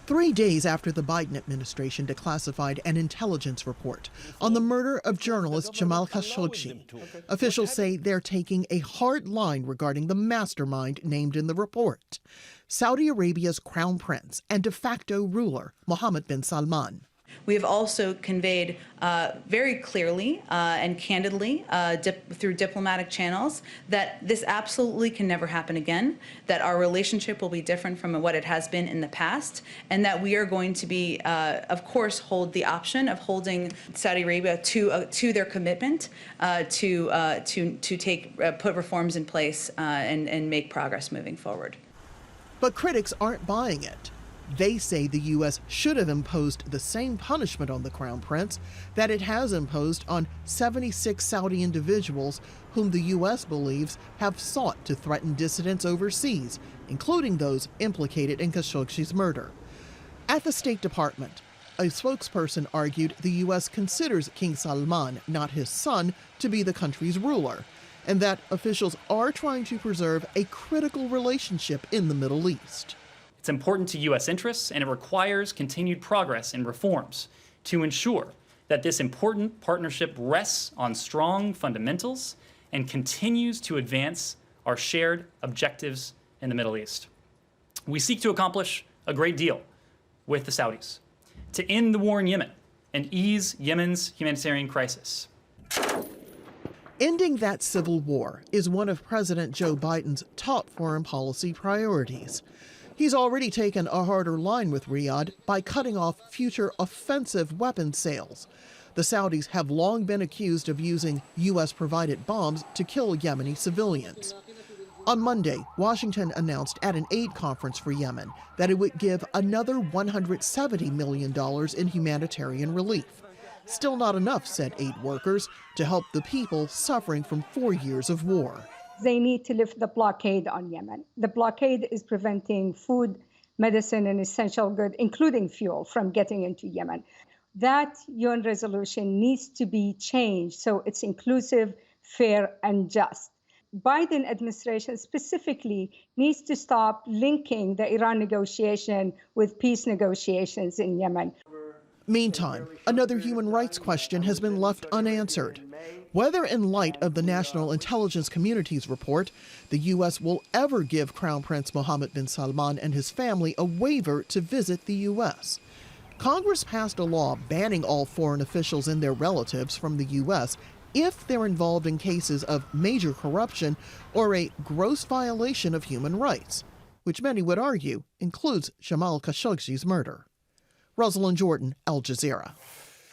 3 days after the Biden administration declassified an intelligence report on the murder of journalist Jamal Khashoggi, officials say they're taking a hard line regarding the mastermind named in the report, Saudi Arabia's crown prince and de facto ruler, Mohammed bin Salman. We have also conveyed very clearly and candidly through diplomatic channels that this absolutely can never happen again, that our relationship will be different from what it has been in the past, and that we are going to be, of course, hold the option of holding Saudi Arabia to their commitment to put reforms in place and make progress moving forward. But critics aren't buying it. They say the U.S. should have imposed the same punishment on the Crown Prince that it has imposed on 76 Saudi individuals whom the U.S. believes have sought to threaten dissidents overseas, including those implicated in Khashoggi's murder. At the State Department, a spokesperson argued the U.S. considers King Salman, not his son, to be the country's ruler, and that officials are trying to preserve a critical relationship in the Middle East. It's important to U.S. interests, and it requires continued progress in reforms to ensure that this important partnership rests on strong fundamentals and continues to advance our shared objectives in the Middle East. We seek to accomplish a great deal with the Saudis to end the war in Yemen and ease Yemen's humanitarian crisis. Ending that civil war is one of President Joe Biden's top foreign policy priorities. He's already taken a harder line with Riyadh by cutting off future offensive weapons sales. The Saudis have long been accused of using U.S.-provided bombs to kill Yemeni civilians. On Monday, Washington announced at an aid conference for Yemen that it would give another $170 million in humanitarian relief. Still not enough, said aid workers, to help the people suffering from 4 years of war. They need to lift the blockade on Yemen. The blockade is preventing food, medicine, and essential goods, including fuel, from getting into Yemen. That UN resolution needs to be changed so it's inclusive, fair, and just. Biden administration specifically needs to stop linking the Iran negotiation with peace negotiations in Yemen. Meantime, another human rights question has been left unanswered. Whether in light of the National Intelligence Community's report, the U.S. will ever give Crown Prince Mohammed bin Salman and his family a waiver to visit the U.S. Congress passed a law banning all foreign officials and their relatives from the U.S. if they're involved in cases of major corruption or a gross violation of human rights, which many would argue includes Jamal Khashoggi's murder. Rosiland, Jordan, Al Jazeera.